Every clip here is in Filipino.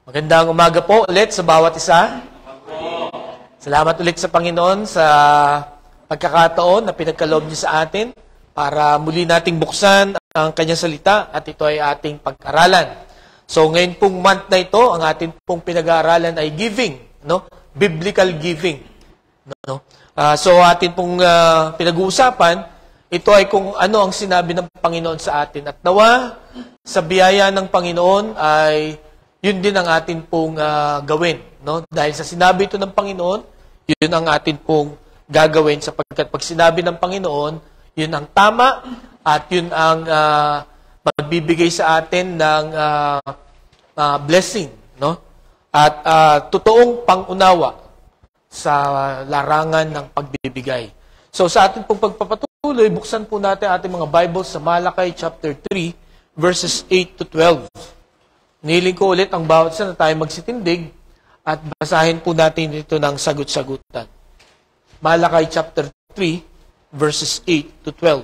Magandang umaga po ulit sa bawat isa. Salamat ulit sa Panginoon sa pagkakataon na pinagkaloob niyo sa atin para muli nating buksan ang kanyang salita at ito ay ating pag-aralan. So ngayon pong month na ito, ang ating pong pinag-aaralan ay giving, no? Biblical giving. No? So atin pong pinag-uusapan, ito ay kung ano ang sinabi ng Panginoon sa atin. At nawa, sa biyaya ng Panginoon ay yun din ang atin pong gawin. No? Dahil sa sinabi ito ng Panginoon, yun ang atin pong gagawin sapagkat pag sinabi ng Panginoon, yun ang tama at yun ang magbibigay sa atin ng blessing. No? At totoong pangunawa sa larangan ng pagbibigay. So sa atin pong pagpapatuloy, buksan po natin ating mga Bibles sa Malakay chapter 3, verses 8 to 12. Niling ko ulit ang bawat isa na tayo magsitindig at basahin po natin ito ng sagot-sagutan. Malakay chapter 3, verses 8 to 12.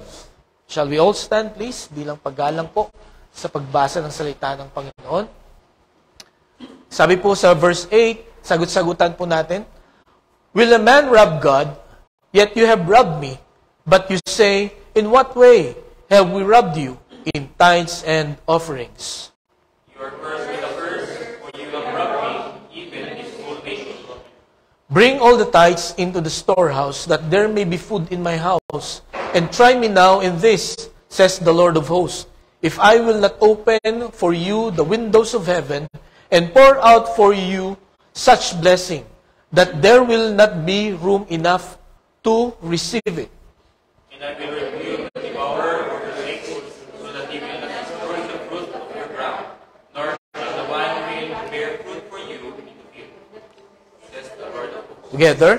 Shall we all stand, please? Bilang paggalang po sa pagbasa ng salita ng Panginoon. Sabi po sa verse 8, sagot-sagutan po natin, Will a man rob God? Yet you have robbed me. But you say, In what way have we robbed you? In tithes and offerings. You are cursed with a curse, for you have robbed me, even this whole nation. Bring all the tithes into the storehouse, that there may be food in my house. And try me now in this, says the Lord of hosts, if I will not open for you the windows of heaven, and pour out for you such blessing, that there will not be room enough to receive it. And I will rebuke the devourer of your lakes, so that he will not destroy the fruit of your ground, nor shall the winepress bear fruit for you in the field. Says the Lord of hosts. Together,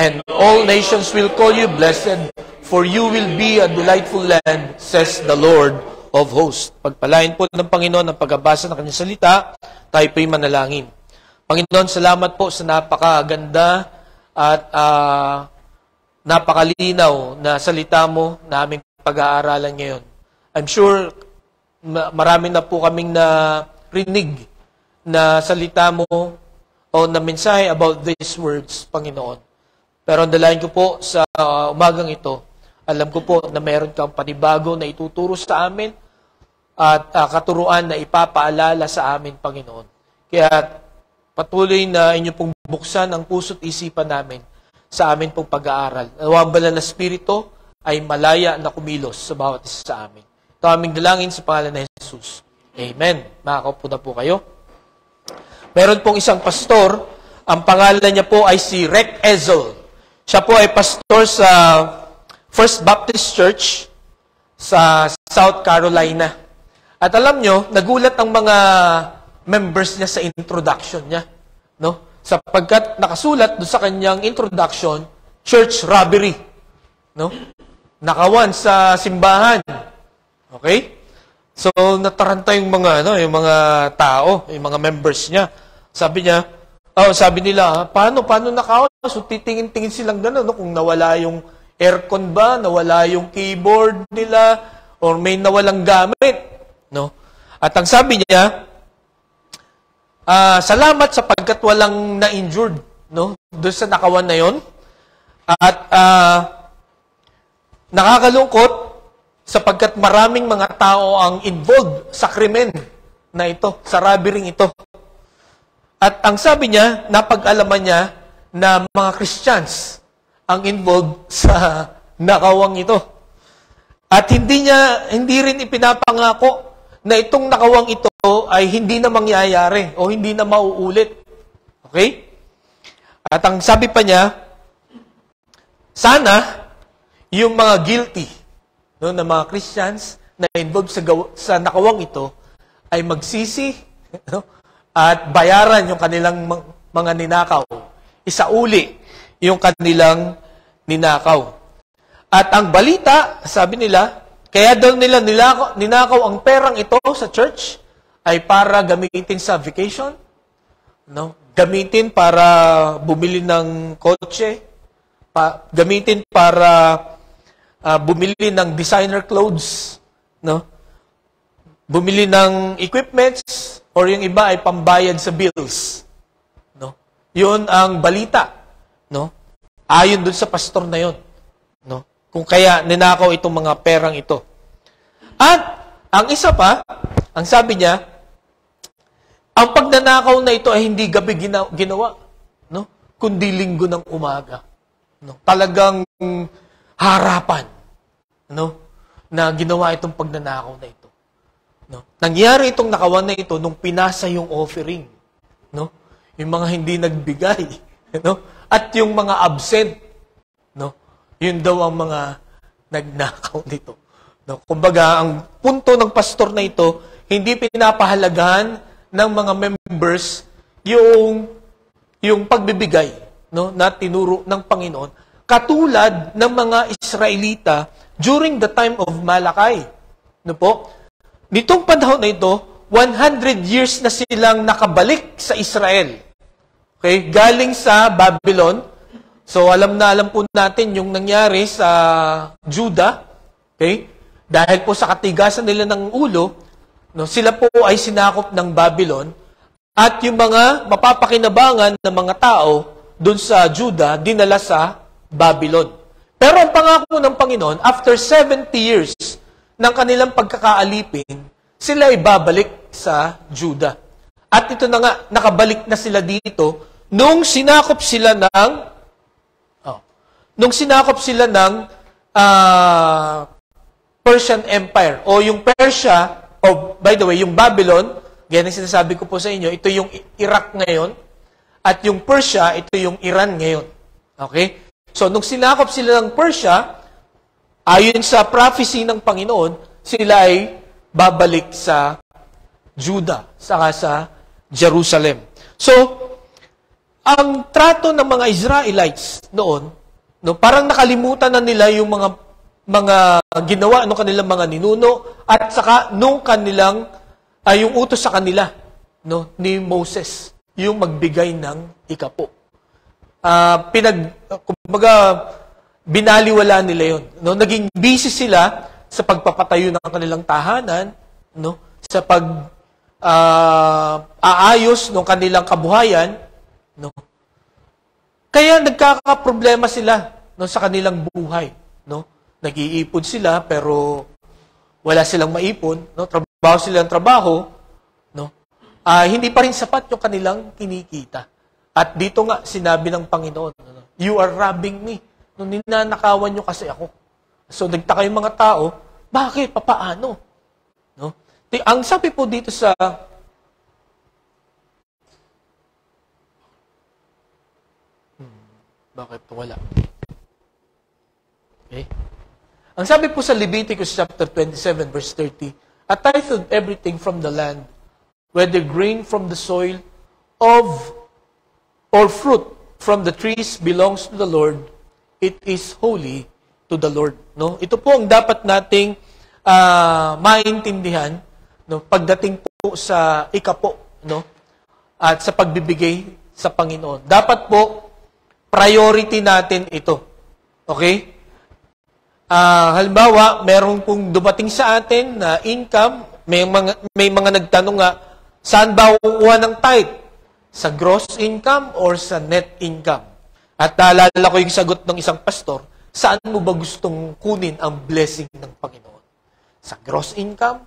and all nations will call you blessed, for you will be a delightful land, says the Lord of hosts. Pagpalain po ng Panginoon ang pagbabasa ng kanyang salita, tayo po'y manalangin. Panginoon, salamat po sa napakaganda at napakalinaw na salita mo na aming pag-aaralan ngayon. I'm sure marami na po kaming narinig na salita mo o na mensahe about these words, Panginoon. Pero ang dalayan ko po sa umagang ito, alam ko po na meron kang panibago na ituturo sa amin at katuruan na ipapaalala sa amin, Panginoon. Kaya patuloy na inyo pong buksan ang puso't isipan namin sa amin pong pag-aaral. Nawang banal na Espiritu ay malaya na kumilos sa bawat isa sa amin. Ito aming dalangin sa pangalan ni Jesus. Amen. Makakaupo na po kayo. Meron pong isang pastor, ang pangalan niya po ay si Rick Ezel. Siya po ay pastor sa First Baptist Church sa South Carolina. At alam nyo, nagulat ang mga members niya sa introduction niya, no? Sapagkat nakasulat doon sa kanyang introduction, church robbery, no? Nakawan sa simbahan. Okay? So nataranta yung mga yung mga tao, yung mga members niya. Sabi nila, paano nakawan? So titingin-tingin silang gano'n, no? Kung nawala yung aircon ba, nawala yung keyboard nila, or may nawalang gamit, no? At ang sabi niya, salamat sapagkat walang na-injured, no? Doon sa nakawan na yon. At nakakalungkot sapagkat maraming mga tao ang involved sa krimen na ito, sa robbery ito. At ang sabi niya, napag-alaman niya na mga Christians ang involved sa nakawang ito. At hindi rin ipinapangako na itong nakawang ito ay hindi na mangyayari o hindi na mauulit. Okay? At ang sabi pa niya, sana yung mga guilty, no, na mga Christians na involved sa nakawang ito ay magsisi, no, at bayaran yung kanilang mga ninakaw. Isauli yung kanilang ninakaw. At ang balita, sabi nila, kaya daw nila ninakaw ang perang ito sa church ay para gamitin sa vacation, no? Gamitin para bumili ng kotse, gamitin para bumili ng designer clothes, no? Bumili ng equipments or yung iba ay pambayad sa bills. No? Yun ang balita. No? Ayon dun sa pastor na yun. No? Kung kaya ninakaw itong mga perang ito. At ang isa pa, ang sabi niya, ang pagnanakaw na ito ay hindi gabi ginawa, no? Kundi linggo ng umaga. No? Talagang harapan, no? Na ginawa itong pagnanakaw na ito. No? Nangyari itong nakawan na ito nung pinasa yung offering. No? Yung mga hindi nagbigay. No? At yung mga absent. No? Yun daw ang mga nagnakaw nito. No? Kumbaga, ang punto ng pastor na ito, hindi pinapahalagahan ng mga members yung pagbibigay, no, na tinuro ng Panginoon, katulad ng mga Israelita during the time of Malakay. No po? Nitong panahon na ito, 100 years na silang nakabalik sa Israel. Okay? Galing sa Babylon. So, alam po natin yung nangyari sa Judah. Okay? Dahil po sa katigasan nila ng ulo, no, sila po ay sinakop ng Babylon. At yung mga mapapakinabangan ng mga tao doon sa Judah, dinala sa Babylon. Pero ang pangako ng Panginoon, after 70 years ng kanilang pagkakaalipin, sila ay babalik sa Judah. At ito na nga, nakabalik na sila dito nung sinakop sila ng Persian Empire o yung Persia, by the way, yung Babylon, ganyan sinasabi ko po sa inyo, ito yung Iraq ngayon, at yung Persia, ito yung Iran ngayon. Okay? So, nung sinakop sila ng Persia, ayon sa prophecy ng Panginoon, sila ay babalik sa Judah, saka sa Jerusalem. So, ang trato ng mga Israelites noon, no, parang nakalimutan na nila yung mga ginawa ng kanilang mga ninuno at saka nung kanilang yung utos sa kanila, no, ni Moses, yung magbigay ng ikapo. Kumbaga, binaliwala nila yun. No? Naging busy sila sa pagpapatayo ng kanilang tahanan, no? Sa aayos ng kanilang kabuhayan, no? Kaya nagkakaproblema sila, no, sa kanilang buhay. No? Nag-iipon sila pero wala silang maipon, no? Trabaho silang trabaho, no? Hindi pa rin sapat yung kanilang kinikita. At dito nga, sinabi ng Panginoon, you are robbing me. Nung ninanakawan nyo kasi ako. So, nagtaka yung mga tao, bakit? Papaano? No? Ang sabi po dito sa bakit wala? Okay. Ang sabi po sa Leviticus chapter 27, verse 30, a tithe of everything from the land, whether grain from the soil or fruit from the trees belongs to the Lord, it is holy to the Lord. No? Ito po ang dapat nating maintindihan, no, pagdating po sa ikapo, no, at sa pagbibigay sa Panginoon. Dapat po priority natin ito. Okay? Halimbawa, meron pong dumating sa atin na income, may mga nagtanong nga, saan ba kukuha ng tithe? Sa gross income or sa net income? At naalala ko yung sagot ng isang pastor, saan mo ba gustong kunin ang blessing ng Panginoon? Sa gross income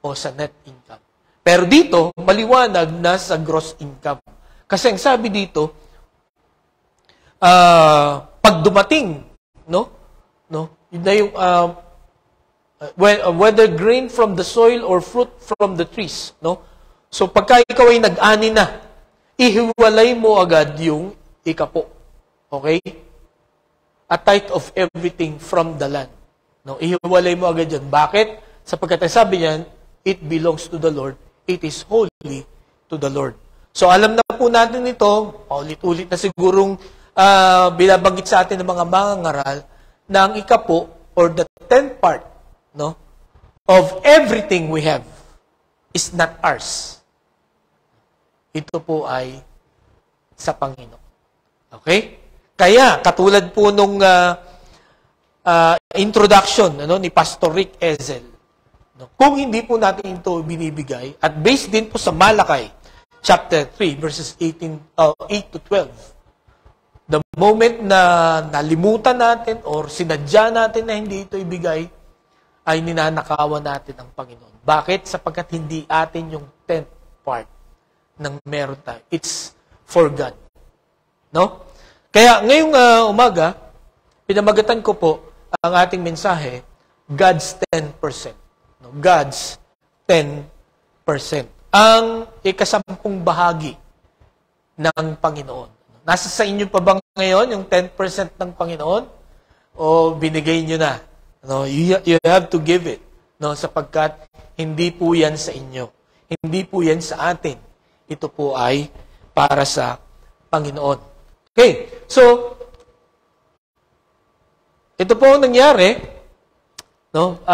o sa net income? Pero dito, maliwanag na sa gross income. Kasi ang sabi dito, pag dumating, whether grain from the soil or fruit from the trees, no? So pagka ikaw ay nag-ani na, ihiwalay mo agad yung ikapo. Okay? A tithe of everything from the land. No, ihiwalay mo agad yan. Bakit? Sapagkat sabi niyan, it belongs to the Lord. It is holy to the Lord. So alam na po natin ito, ulit-ulit na sigurong binabanggit sa atin ng mga mangangaral na ang ikapo or the 10th part, no, of everything we have is not ours. Ito po ay sa Panginoon. Okay? Kaya, katulad po nung introduction ni Pastor Rick Ezel, No? Kung hindi po natin ito binibigay, at based din po sa Malakay, chapter 3, verses 8 to 12, the moment na nalimutan natin or sinadya natin na hindi ito ibigay, ay ninanakawan natin ang Panginoon. Bakit? Sapagkat hindi atin yung 10th part ng meron tayo. It's for God. No? Kaya ngayong umaga, pinamagatan ko po ang ating mensahe, God's 10%. No? God's 10%. Ang ikasampung bahagi ng Panginoon. Nasa sa inyo pa ba ngayon yung 10% ng Panginoon? O binigay nyo na? No? You have to give it. No? Sapagkat hindi po yan sa inyo. Hindi po yan sa atin. Ito po ay para sa Panginoon. Okay, so, ito po ang nangyari, no?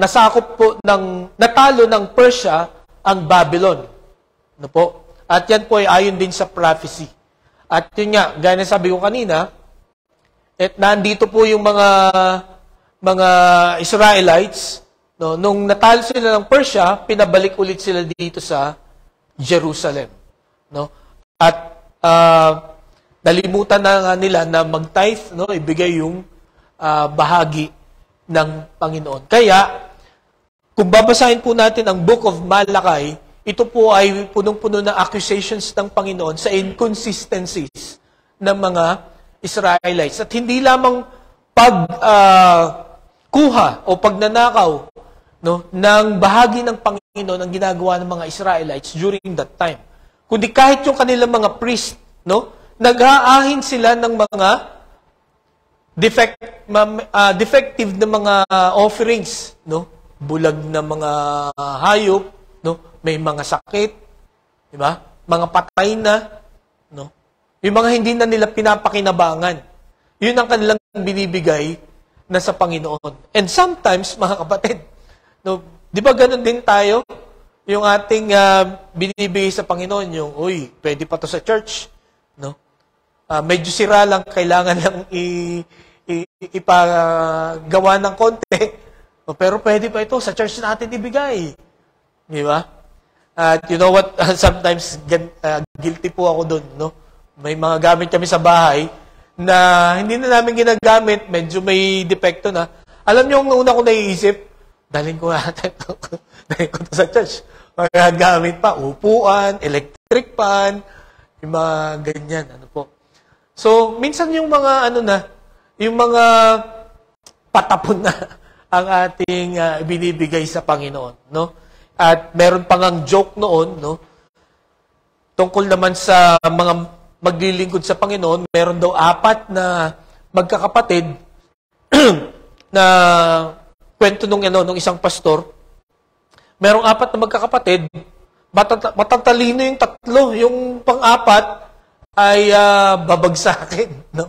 Nasakop po natalo ng Persia ang Babylon. No po? At yan po ay ayon din sa prophecy. At yun nga, gaya na sabi ko kanina, nandito po yung mga Israelites, no? Nung natalo sila ng Persia, pinabalik ulit sila dito sa Jerusalem. No? At nalimutan na nila na mag-tithe, no? Ibigay yung bahagi ng Panginoon. Kaya, kung babasahin po natin ang Book of Malakay, ito po ay punong-puno ng accusations ng Panginoon sa inconsistencies ng mga Israelites. At hindi lamang kuha o pagnanakaw, no, ng bahagi ng Panginoon ang ginagawa ng mga Israelites during that time. Kundi kahit yung kanilang mga priest, no, nag-aahin sila ng mga defective na mga offerings, no? Bulag na mga hayop, no? May mga sakit, di ba? Mga patay na, no? Yung mga hindi na nila pinapakinabangan. Yun ang kanilang binibigay na sa Panginoon. And sometimes, mga kapatid, no, di ba ganun din tayo? Yung ating binibigay sa Panginoon, yung, uy, pwede pa to sa church, no? Medyo sira lang, kailangan lang ipagawa ng konti. Pero pwede pa ito, sa church natin ibigay. Di ba? At you know what, sometimes guilty po ako doon. No? May mga gamit kami sa bahay na hindi na namin ginagamit, medyo may depekto na. Alam niyo, ang una ko naiisip, dalhin ko to sa church. Mga gamit pa, upuan, electric fan, yung mga ganyan. Ano po. So, minsan yung mga yung mga patapon na ang ating binibigay sa Panginoon, no? At meron pang ang joke noon, no? Tungkol naman sa mga maglilingkod sa Panginoon, meron daw 4 na magkakapatid na kwento nung isang pastor. Merong 4 na magkakapatid, matatalino yung 3, yung pang-4 ay babagsakin, no?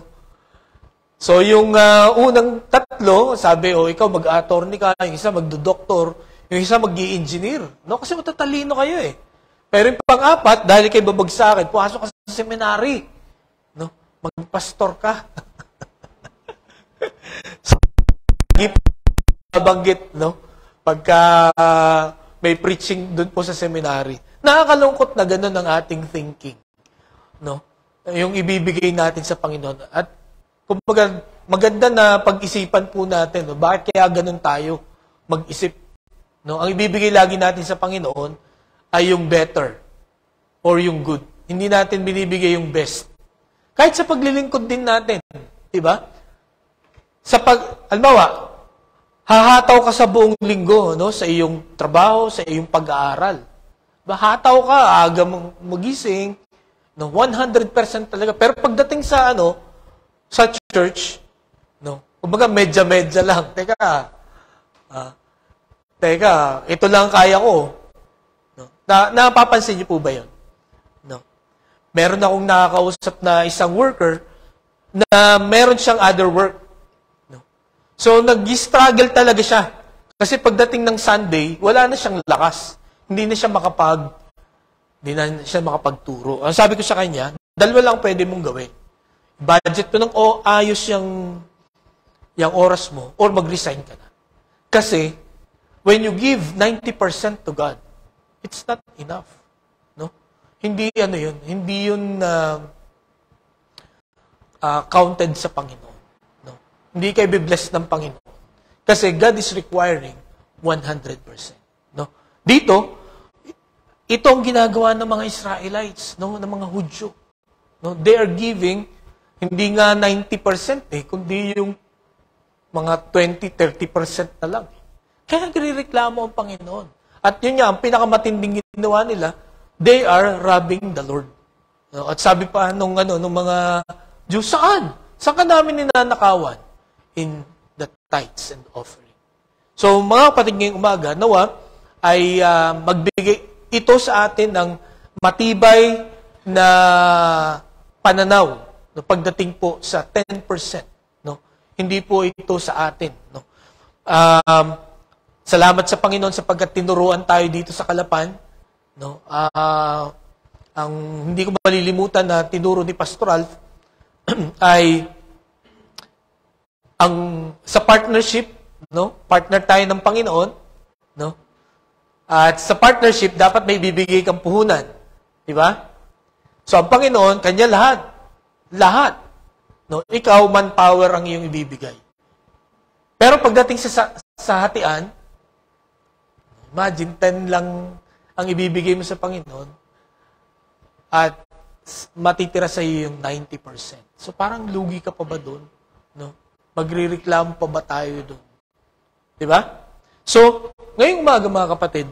So, yung unang 3, sabi, ikaw mag-attorney ka, yung isa magdo-doktor, yung isa mag-i-engineer, no? Kasi matatalino kayo eh. Pero yung pang-4, dahil kayo babagsakin, pumasok ka sa seminary, no? Magpastor ka. So, banggit, no? Pagka may preaching doon po sa seminary. Nakakalungkot na gano'n ang ating thinking, no? Yung ibibigay natin sa Panginoon. At kumbaga, maganda na pag-isipan po natin, no? Bakit kaya ganun tayo mag-isip? No? Ang ibibigay lagi natin sa Panginoon ay yung better or yung good. Hindi natin binibigay yung best. Kahit sa paglilingkod din natin, di ba? Halimbawa, hahataw ka sa buong linggo, no? Sa iyong trabaho, sa iyong pag-aaral. Hataw ka, aga magising, no, 100% talaga. Pero pagdating sa sa church, no, kumbaga medya-medya lang. Teka, ito lang kaya ko. No. Napapansin niyo po ba 'yon? No. Meron akong nakakausap na isang worker na meron siyang other work. No. So nag-struggle talaga siya. Kasi pagdating ng Sunday, wala na siyang lakas. Hindi na siya makapagturo. Ang sabi ko sa kanya, 2 lang pwede mong gawin. Budget mo ng ayos yung oras mo or mag-resign ka na. Kasi, when you give 90% to God, it's not enough. No? Hindi yun, hindi yun counted sa Panginoon. No? Hindi kayo be-bless ng Panginoon. Kasi God is requiring 100%. No? Dito, ito ang ginagawa ng mga Israelites, no? Ng mga Hudyo. No? They are giving, hindi nga 90% kundi yung mga 20-30% na lang. Kaya nagrereklamo ang Panginoon. At yun nga, ang pinakamatinding ginawa nila, they are robbing the Lord. No? At sabi pa nung mga Diyos, saan? Saan ka namin ninanakawan? In the tithes and offering. So, mga kapatid ngayong umaga, nawa ay magbigay ito sa atin ng matibay na pananaw no, pagdating po sa 10%. No? Hindi po ito sa atin. No? Salamat sa Panginoon sapagkat tinuruan tayo dito sa Kalapan. No? Ang hindi ko malilimutan na tinuro ni Pastor Ralph ay sa partnership, no? Partner tayo ng Panginoon, no? At sa partnership dapat may bibigay kang puhunan, di ba? So ang Panginoon kanya lahat, no? Ikaw manpower ang iyong ibibigay. Pero pagdating sa hatian, imagine 10 lang ang ibibigay mo sa Panginoon at matitira sa iyo yung 90%. So parang lugi ka pa ba doon? No? Magrereklamo pa ba tayo doon? Di ba? So, ngayong umaga mga kapatid,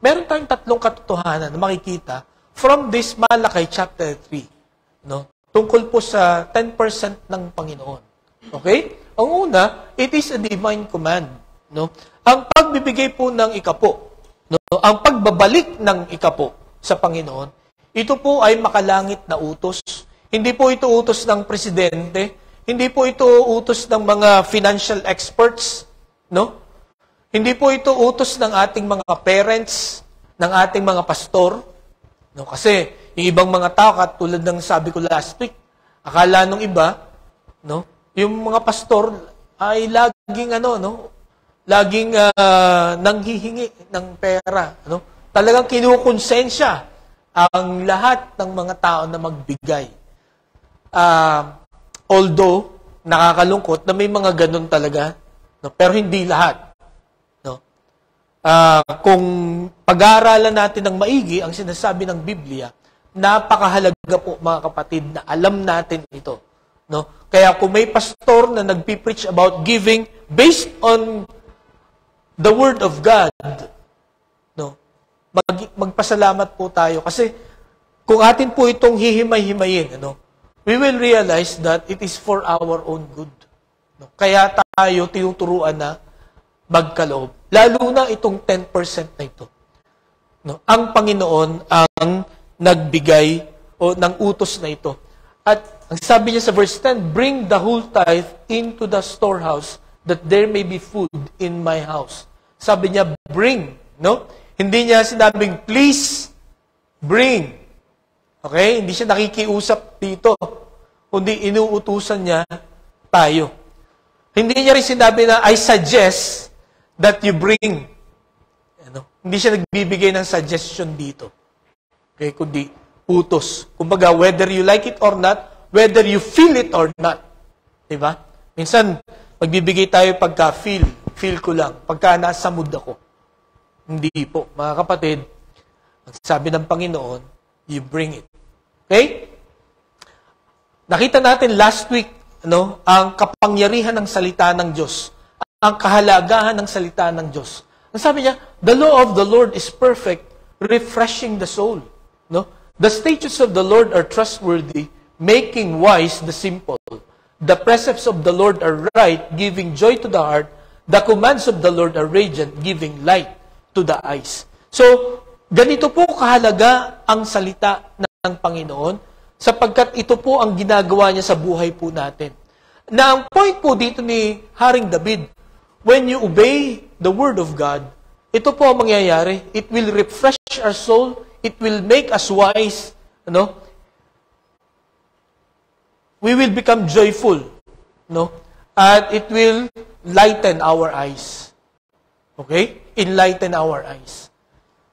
meron tayong tatlong katotohanan na makikita from this Malakay chapter 3. No? Tungkol po sa 10% ng Panginoon. Okay? Ang una, it is a divine command. No? Ang pagbibigay po ng ikapo, no? Ang pagbabalik ng ikapo sa Panginoon, ito po ay makalangit na utos. Hindi po ito utos ng presidente. Hindi po ito utos ng mga financial experts. No? Hindi po ito utos ng ating mga parents, ng ating mga pastor. No? Kasi yung ibang mga tao, katulad ng sabi ko last week, akala nung iba, no? Yung mga pastor ay laging laging nanghihingi ng pera. No? Talagang kinukonsensya ang lahat ng mga tao na magbigay. Although, nakakalungkot na may mga ganun talaga, no? Pero hindi lahat. No? Kung pag-aaralan natin ng maigi ang sinasabi ng Biblia, napakahalaga po mga kapatid na alam natin ito. No? Kaya kung may pastor na nagpipreach about giving based on the Word of God, no? Magpasalamat po tayo. Kasi kung atin po itong hihimay-himayin, we will realize that it is for our own good. No? Kaya tayo tinuturuan na magkaloob. Lalo na itong 10% na ito. No? Ang Panginoon ang nagbigay o ng utos na ito. At ang sabi niya sa verse 10, bring the whole tithe into the storehouse that there may be food in my house. Sabi niya, bring. No? Hindi niya sinabing, please, bring. Okay? Hindi siya nakikiusap dito. Kundi inuutusan niya tayo. Hindi niya rin sinabi na, I suggest that you bring. Hindi siya nagbibigay ng suggestion dito. Okay? Kundi utos. Kumbaga, whether you like it or not, whether you feel it or not. Diba? Minsan, magbibigay tayo pagka feel ko lang. Pagka nasa mood ako. Hindi po. Mga kapatid, ang sabi ng Panginoon, you bring it. Okay? Nakita natin last week, ang kapangyarihan ng salita ng Diyos. Ang kahalagahan ng salita ng Diyos. Ang sabi niya, the law of the Lord is perfect, refreshing the soul. No? The statutes of the Lord are trustworthy, making wise the simple. The precepts of the Lord are right, giving joy to the heart. The commands of the Lord are radiant, giving light to the eyes. So, ganito po kahalaga ang salita ng Panginoon sapagkat ito po ang ginagawa niya sa buhay po natin. Na ang point po dito ni Haring David, when you obey the Word of God, ito po ang mangyayari. It will refresh our soul. It will make us wise. We will become joyful. At it will lighten our eyes. Okay? Enlighten our eyes.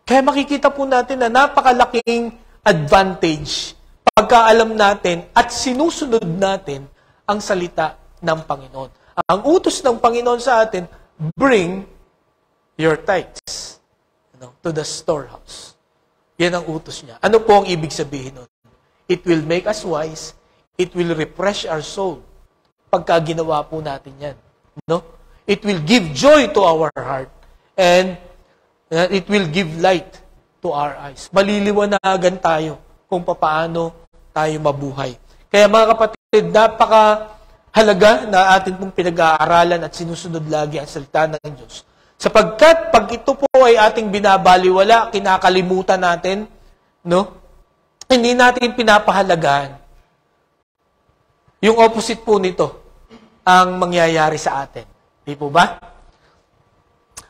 Kaya makikita po natin na napakalaking advantage pagka alam natin at sinusunod natin ang salita ng Panginoon. Ang utos ng Panginoon sa atin, bring your tithes to the storehouse. Yan ang utos niya. Ano po ang ibig sabihin nun? It will make us wise. It will refresh our soul. Pagka ginawa po natin yan. No? It will give joy to our heart. And it will give light to our eyes. Maliliwanagan tayo kung paano tayo mabuhay. Kaya mga kapatid, napakahalaga na atin pong pinag-aaralan at sinusunod lagi ang salita ng Diyos. Sapagkat pag ito po ay ating binabaliwala, kinakalimutan natin, no? Hindi natin pinapahalagaan. Yung opposite po nito ang mangyayari sa atin. Di po ba?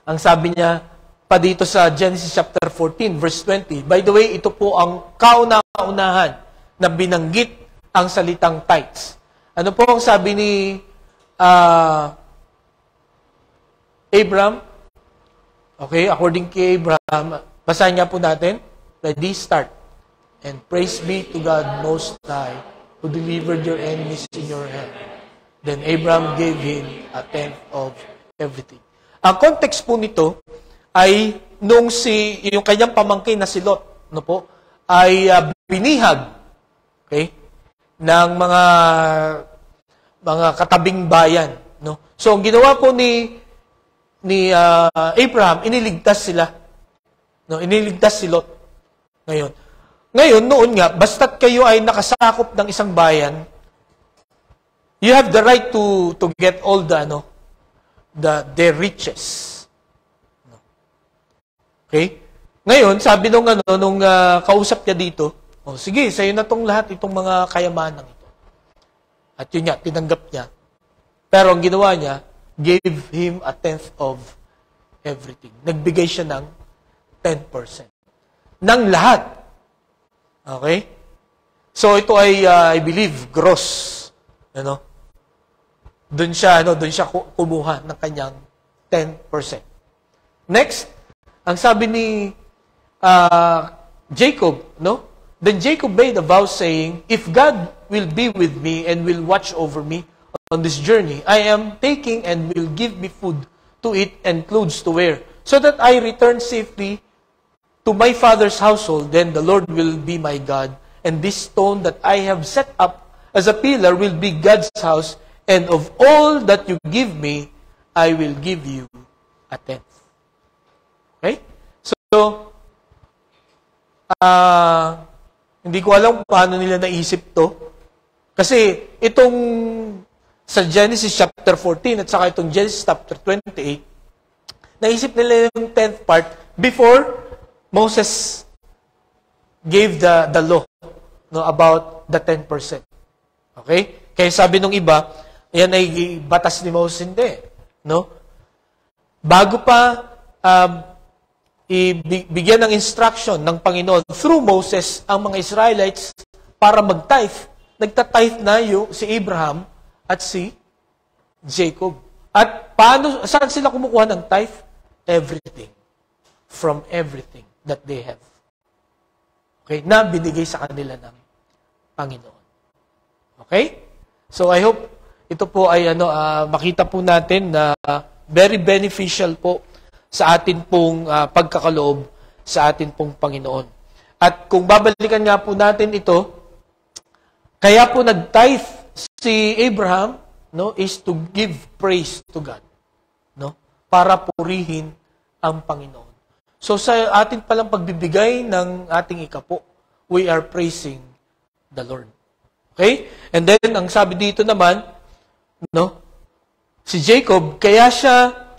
Ang sabi niya pa dito sa Genesis chapter 14, verse 20, by the way, ito po ang kauna-unahan na binanggit ang salitang tithes. Ano po ang sabi ni Abraham? Okay, according kay Abraham, basahin nga po natin. Ready, start. And praise be to God Most High, who delivered your enemies in your hand. Then Abraham gave him a tenth of everything. Ang context po nito ay nung yung kanyang pamangkin na si Lot, no po, ay binihag, okay, ng mga katabing bayan, no. So ang ginawa po ni Abraham, iniligtas sila. No, iniligtas si Lot. Ngayon, noon nga, basta't kayo ay nakasakop ng isang bayan, you have the right to get all the riches. Okay? Ngayon, sabi nung kausap niya dito, sige, sa'yo na tong lahat itong mga kayamanan ito. At yun nga, tinanggap niya. Pero ang ginawa niya, gave him a tenth of everything. Nagbigay siya ng 10%. Ng lahat. Okay? So ito ay, I believe, gross. Doon siya kumuha ng kanyang 10%. Next, ang sabi ni Jacob, no? Then Jacob made a vow saying, if God will be with me and will watch over me on this journey, I am taking and will give me food to eat and clothes to wear, so that I return safely to my father's household. Then the Lord will be my God, and this stone that I have set up as a pillar will be God's house, and of all that you give me, I will give you a tenth. Okay? So, hindi ko alam paano nila naisip to. Kasi itong sa Genesis chapter 14 at saka itong Genesis chapter 28, naisip nila yung 10th part before Moses gave the law, no, about the 10%. Okay? Kaya sabi nung iba, yan ay batas ni Moses, hindi. No? Bago pa ibigyan ng instruction ng Panginoon through Moses ang mga Israelites para mag-tithe, nagta-tithe na si Abraham at si Jacob. At saan sila kumukuha ng tithe? Everything. From everything that they have. Okay? Na binigay sa kanila ng Panginoon. Okay? So I hope ito po ay makita po natin na very beneficial po sa atin pong pagkakaloob sa atin pong Panginoon. At kung babalikan nga po natin ito, kaya po nag-tithe si Abraham, no, is to give praise to God, no, para purihin ang Panginoon. So sa atin palang pagbibigay ng ating ikapo, we are praising the Lord. Okay? And then ang sabi dito naman, no, si Jacob, kaya siya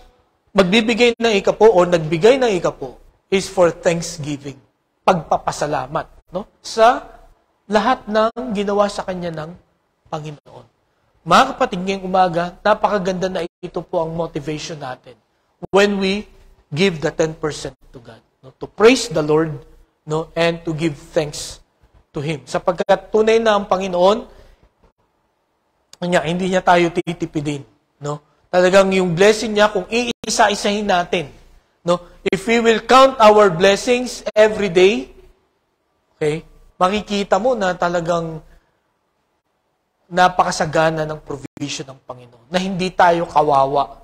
magbibigay ng ikapo o nagbigay ng ikapo is for thanksgiving, pagpapasalamat, no, sa lahat ng ginawa sa kanya ng Panginoon. Mga kapatid, ngayong umaga, napakaganda na ito po ang motivation natin when we give the 10% to God, no, to praise the Lord, no, and to give thanks to Him. Sapagkat tunay na ang Panginoon, hindi niya tayo titipidin, no? Talagang yung blessing niya, kung iisa-isahin natin No? If we will count our blessings every day, okay, makikita mo na talagang napakasagana ng provision ng Panginoon. Na hindi tayo kawawa,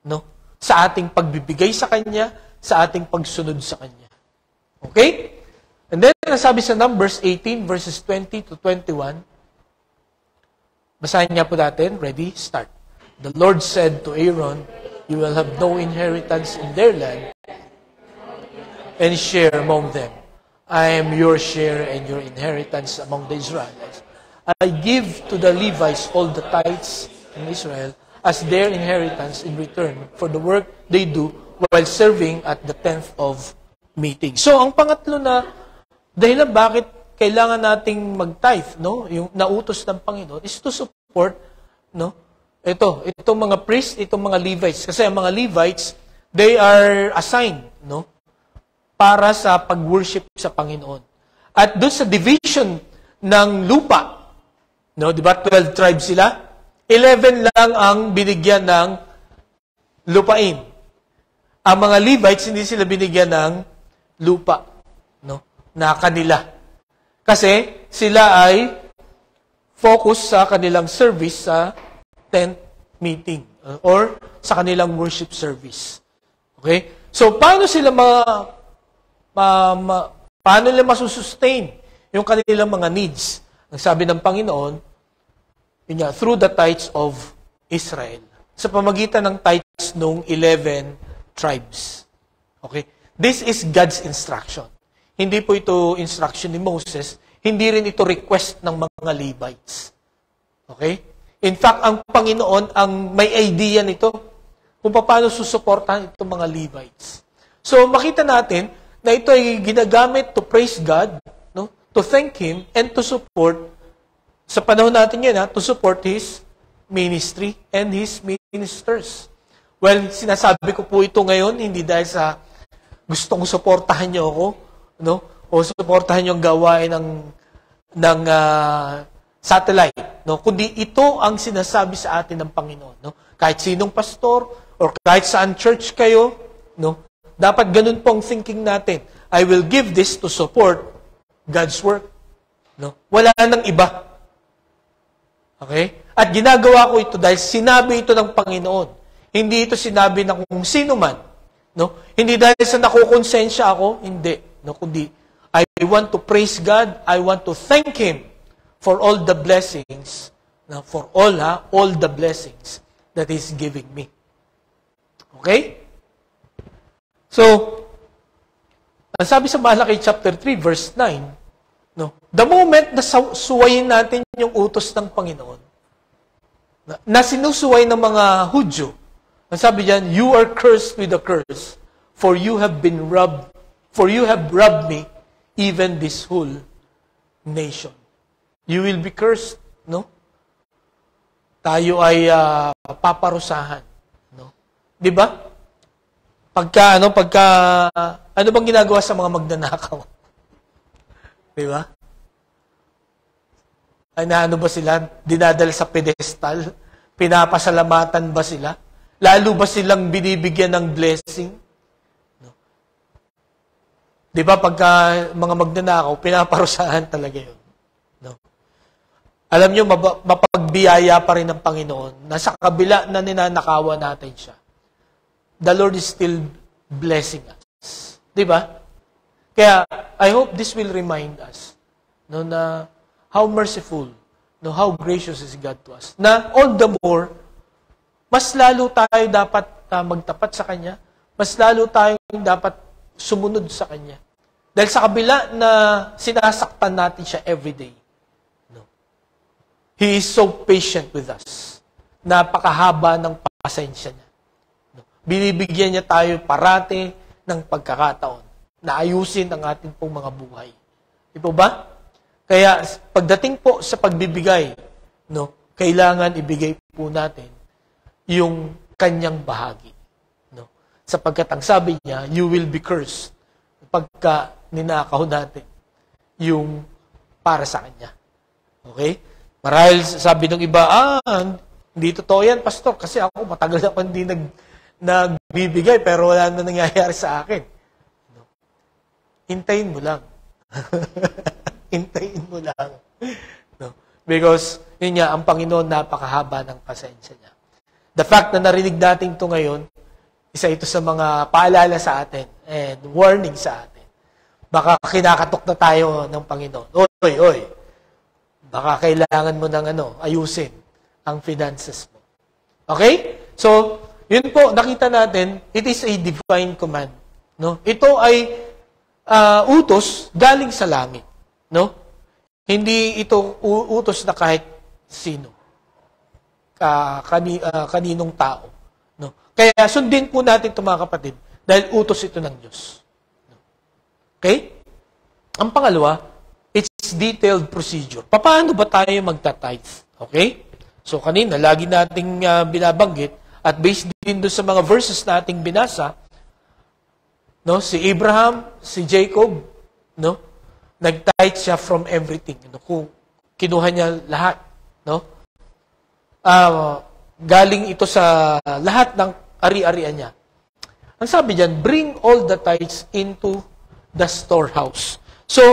no? Sa ating pagbibigay sa Kanya, sa ating pagsunod sa Kanya. Okay? And then, nasabi sa Numbers 18, verses 20 to 21, basahin niya po natin. Ready? Start. The Lord said to Aaron, "You will have no inheritance in their land, and share among them. I am your share and your inheritance among the Israelites. I give to the Levites all the tithes in Israel as their inheritance in return for the work they do while serving at the 10th of meeting." So, ang pangatlo na dahilan bakit kailangan nating mag-tithe, no? Yung nautos ng Panginoon is to support, no? Itong mga priests, itong mga Levites. Kasi ang mga Levites, they are assigned, no? Para sa pag-worship sa Panginoon. At doon sa division ng lupa, no? Di ba 12 tribes sila? 11 lang ang binigyan ng lupain. Ang mga Levites, hindi sila binigyan ng lupa, no? Na kanila. Kasi sila ay focus sa kanilang service sa tent meeting or sa kanilang worship service. Okay? So, paano sila paano nila masusustain yung kanilang mga needs? Ang sabi ng Panginoon, yun nga, through the tithes of Israel. Sa pamagitan ng tithes ng 11 tribes. Okay? This is God's instruction. Hindi po ito instruction ni Moses, hindi rin ito request ng mga Levites. Okay? In fact, ang Panginoon ang may idea nito kung paano susuportahan itong mga Levites. So, makita natin na ito ay ginagamit to praise God, no? To thank Him, and to support, sa panahon natin yan, to support His ministry and His ministers. Well, sinasabi ko po ito ngayon, hindi dahil sa gustong suportahan niyo ako, no? O suportahan niyo ang gawain ng satellite, no? Kundi ito ang sinasabi sa atin ng Panginoon, no? Kahit sinong pastor or kahit saan church kayo, no? Dapat ganun po ang thinking natin. I will give this to support God's work, no? Wala nang iba. Okay? At ginagawa ko ito dahil sinabi ito ng Panginoon. Hindi ito sinabi ng kung sino man, no? Hindi dahil sa nakukonsensya ako, hindi, no? Kundi I want to praise God, I want to thank Him for all the blessings, for all the blessings that He's giving me. Okay? So, ang sabi sa Malaki chapter 3, verse 9, no, the moment na suwayin natin yung utos ng Panginoon, na sinusuway ng mga Hudyo, ang sabi diyan, "You are cursed with a curse, for you have robbed me, even this whole nation." You will be cursed, no? Tayo ay paparusahan, no? 'Di ba? Ano bang ginagawa sa mga magnanakaw? 'Di ba? Ay ano ba sila? Dinadala sa pedestal? Pinapasalamatan ba sila? Lalo ba silang binibigyan ng blessing? No? 'Di ba pagka mga magnanakaw, pinaparusahan talaga 'yun. No? Alam nyo, mapagbiyaya pa rin ng Panginoon na sa kabila na ninanakawan natin siya. The Lord is still blessing us. Diba? Kaya, I hope this will remind us, no, na how merciful, no, how gracious is God to us. Na all the more, mas lalo tayo dapat magtapat sa Kanya, mas lalo tayong dapat sumunod sa Kanya. Dahil sa kabila na sinasaktan natin siya everyday, He is so patient with us. Napakahaba ng pasensya niya. Binibigyan niya tayo parati ng pagkakataon na ayusin ang ating pong mga buhay. Di po ba? Kaya pagdating po sa pagbibigay, no, kailangan ibigay po natin yung kanyang bahagi. No? Sapagkat ang sabi niya, you will be cursed pagka ninakaw natin yung para sa kanya. Okay? Marahil sabi ng iba, hindi totoo yan, pastor, kasi ako matagal na pa hindi nagbibigay pero wala na nangyayari sa akin. No? Hintayin mo lang. Hintayin mo lang. No? Because, yun nga, ang Panginoon napakahaba ng pasensya niya. The fact na narinig natin ito ngayon, isa ito sa mga paalala sa atin and warning sa atin. Baka kinakatok na tayo ng Panginoon. Oy, baka kailangan mo ng ayusin ang finances mo. Okay? So, yun po, nakita natin, it is a divine command. No? Ito ay utos galing sa langit. No? Hindi ito utos na kahit sino. Kaninong tao. No? Kaya sundin po natin ito mga kapatid dahil utos ito ng Diyos. Okay? Ang pangalawa, it's detailed procedure. Paano ba tayo magta-tithe? Okay? So kanina, lagi nating binabanggit at based din doon sa mga verses nating binasa, no, si Abraham, si Jacob, no, nag-tithe siya from everything. No, kinuha niya lahat. No? Galing ito sa lahat ng ari-arian niya. Ang sabi diyan, bring all the tithes into the storehouse. So,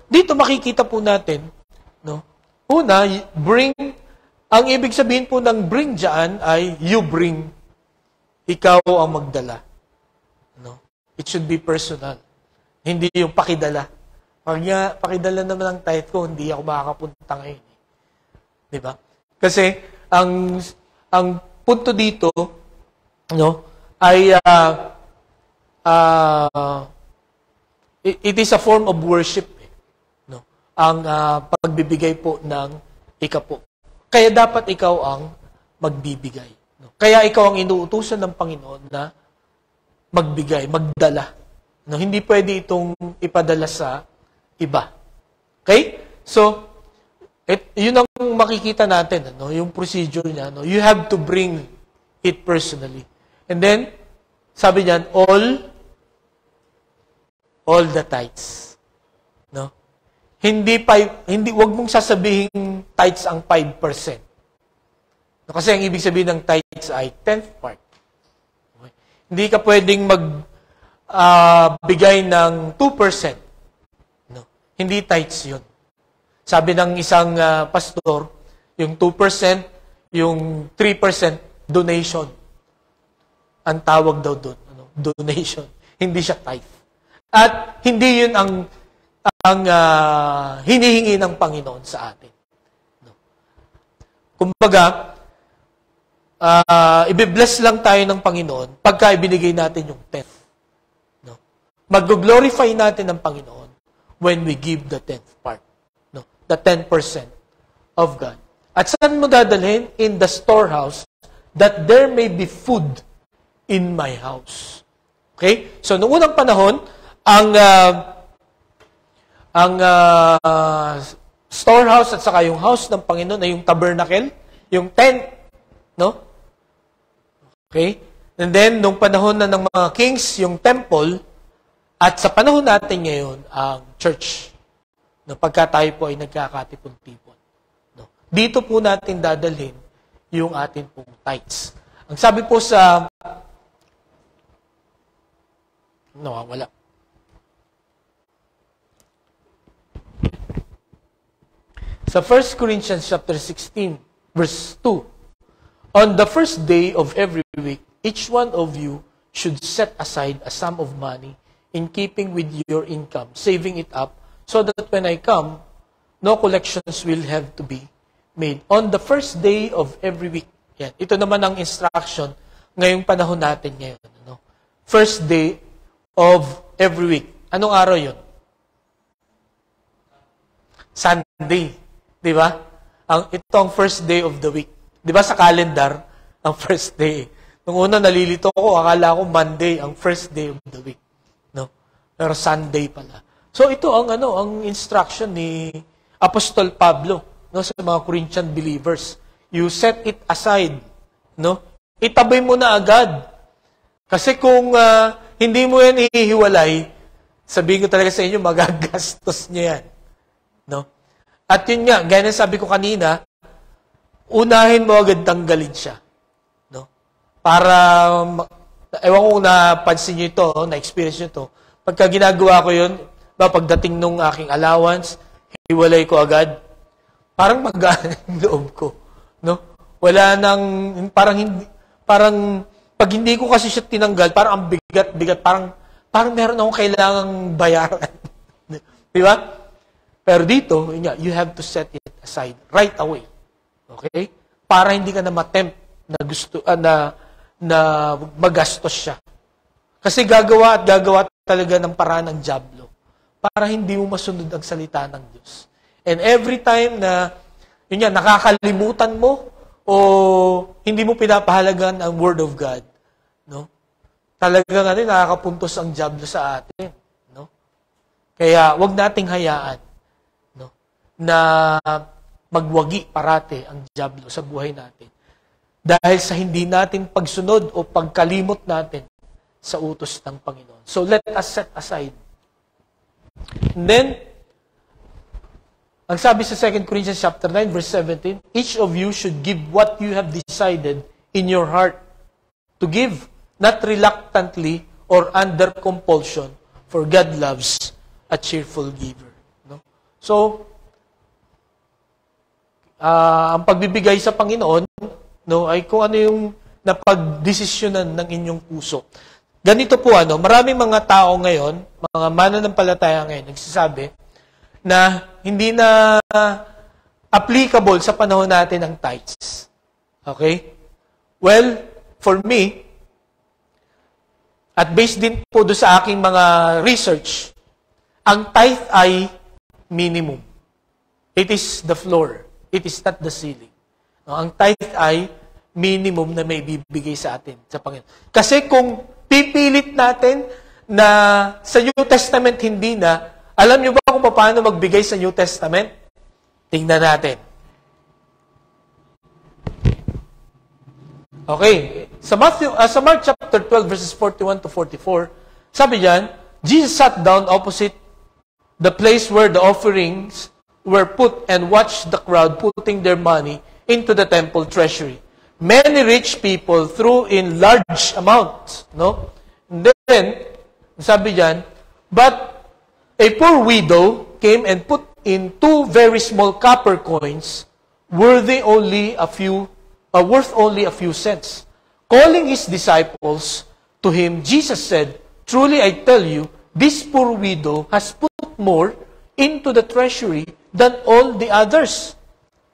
dito makikita po natin, no? Una, ang ibig sabihin po ng bring diyan ay you bring. Ikaw ang magdala. No? It should be personal. Hindi yung pakidala. Pag pakidala naman ang tithe ko, hindi ako makakapunta ngayon. Di ba? Kasi, ang punto dito, no, ay it is a form of worship. No? Ang pagbibigay po ng ikapo. Kaya dapat ikaw ang magbibigay. No? Kaya ikaw ang inuutusan ng Panginoon na magbigay, magdala. No? Hindi pwede itong ipadala sa iba. Okay? So, yun ang makikita natin, ano? Yung procedure niya. No? You have to bring it personally. And then, sabi niyan, all the tithes. No? Wag mong sasabihin tithes ang 5%. No, kasi ang ibig sabihin ng tithes ay 10th part. Okay? Hindi ka pwedeng bigay ng 2%. No? Hindi tithes yun. Sabi ng isang pastor, yung 2%, yung 3% donation. Ang tawag daw doon, donation. Hindi siya tithe. At hindi yun ang hinihingi ng Panginoon sa atin. No? Kumbaga, i-bless lang tayo ng Panginoon pagka ibinigay natin yung 10th. No? Mag-glorify natin ng Panginoon when we give the 10th part. No? The 10% of God. At saan mo dadalhin? In the storehouse, that there may be food in my house. Okay? So, noong unang panahon, ang storehouse at saka yung house ng Panginoon ay yung tabernacle, yung tent, no? Okay? And then, nung panahon na ng mga kings, yung temple, at sa panahon natin ngayon, ang church. No, pagka tayo po ay nagkakatipon-tipon. No? Dito po natin dadalhin yung atin pong tithes. Ang sabi po sa wala. Sa 1 Corinthians chapter 16, verse 2, on the first day of every week, each one of you should set aside a sum of money in keeping with your income, saving it up, so that when I come, no collections will have to be made. On the first day of every week. Yan. Ito naman ang instruction ngayong panahon natin ngayon. No? First day of every week. Anong araw yun? Sunday. Di ba? Ito ang first day of the week. Di ba sa calendar, ang first day. Nung una nalilito ko, akala ko Monday ang first day of the week. No? Pero Sunday pala. So ito ang instruction ni Apostol Pablo, no, sa mga Corinthian believers. You set it aside, no? Itabay mo na agad. Kasi kung hindi mo yan ihiwalay, sabihin ko talaga sa inyo, magagastos niya yan. No? At yun nga, gaya na sabi ko kanina, unahin mo agad tanggalin siya. No? Para Ewan ko kung napansin nyo ito, na-experience nyo ito. Pagka ginagawa ko yun, pagdating nung aking allowance, hiwalay ko agad. Parang magaan yung loob ko. No? Wala nang, parang, pag hindi ko kasi siya tinanggal, parang ang bigat, parang meron akong kailangang bayaran. Di ba? Pero dito, you have to set it aside right away. Okay? Para hindi ka na matempt na gusto, na magastos siya. Kasi gagawa talaga ng paraan ng dyablo para hindi mo masunod ang salita ng Diyos. And every time na, nakakalimutan mo o hindi mo pinapahalagan ang Word of God, no? Talagang nakakapuntos ang dyablo sa atin, no? Kaya wag nating hayaan, no, na magwagi parate ang dyablo sa buhay natin. Dahil sa hindi natin pagsunod o pagkalimot natin sa utos ng Panginoon. So let us set aside. And then, ang sabi sa 2 Corinthians chapter 9, verse 17, each of you should give what you have decided in your heart to give, not reluctantly or under compulsion, for God loves a cheerful giver. No? So, ang pagbibigay sa Panginoon, no, ay kung ano yung napagdesisyonan ng inyong puso. Ganito po, maraming mga tao ngayon, mga mananampalataya ngayon, nagsasabi na hindi na applicable sa panahon natin ang tithes. Okay? Well, for me, at based din po doon sa aking mga research, ang tithe ay minimum. It is the floor. It is not the ceiling. No, ang tithe ay minimum na may bibigay sa atin, sa Panginoon. Kasi kung pipilit natin na sa New Testament hindi na, alam niyo ba kung paano magbigay sa New Testament? Tingnan natin. Okay. Sa Mark chapter 12, verses 41 to 44, sabi diyan, Jesus sat down opposite the place where the offerings were put and watched the crowd putting their money into the temple treasury. Many rich people threw in large amounts. No? And then, sabi diyan, but a poor widow came and put in 2 very small copper coins, worth only a few cents. Calling his disciples to him, Jesus said, truly I tell you, this poor widow has put more into the treasury than all the others.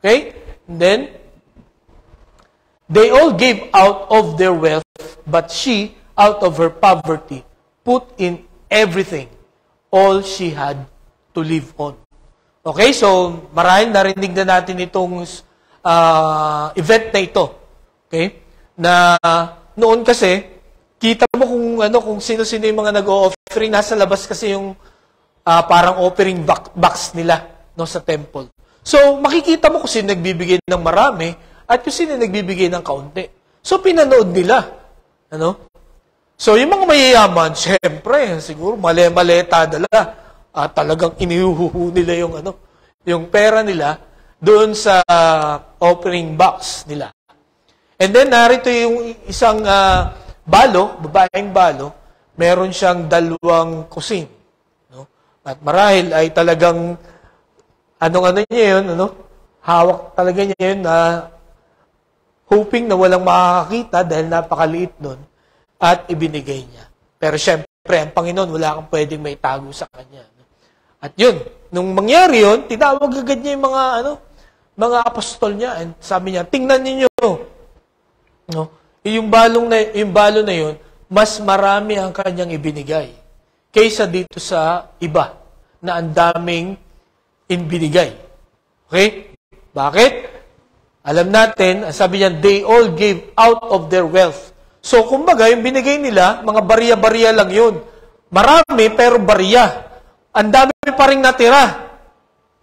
Okay? And then, they all gave out of their wealth, but she, out of her poverty, put in everything, all she had to live on. Okay, so marahil narinig na natin itong event na ito. Okay? Na noon kasi, kita mo kung sino-sino yung mga nag-o-offering. Nasa labas kasi yung parang offering box nila, no, sa temple. So, makikita mo kung sino nagbibigay ng marami at kung sino nagbibigay ng kaunti. So, pinanood nila. So, yung mga mayayaman, siyempre, siguro, mali-maleta dala. Talagang inihuhu nila yung pera nila doon sa offering box nila. And then, narito yung isang babaeng balo, meron siyang 2 kusing. No? At marahil ay talagang, niya yun, hawak talaga niya yun na hoping na walang makakakita dahil napakaliit nun. At ibinigay niya. Pero syempre, ang Panginoon, wala kang pwedeng may tago sa Kanya. At yun, nung mangyari yun, tinawag agad niya yung mga apostol niya. And sabi niya, tingnan ninyo. No? Yung balo na yun, mas marami ang kanyang ibinigay kaysa dito sa iba na ang daming ibinigay. Okay? Bakit? Alam natin, sabi niya, they all gave out of their wealth. So, kumbaga, yung binigay nila, mga barya-barya lang yun. Marami, pero barya. Ang dami pa rin natira.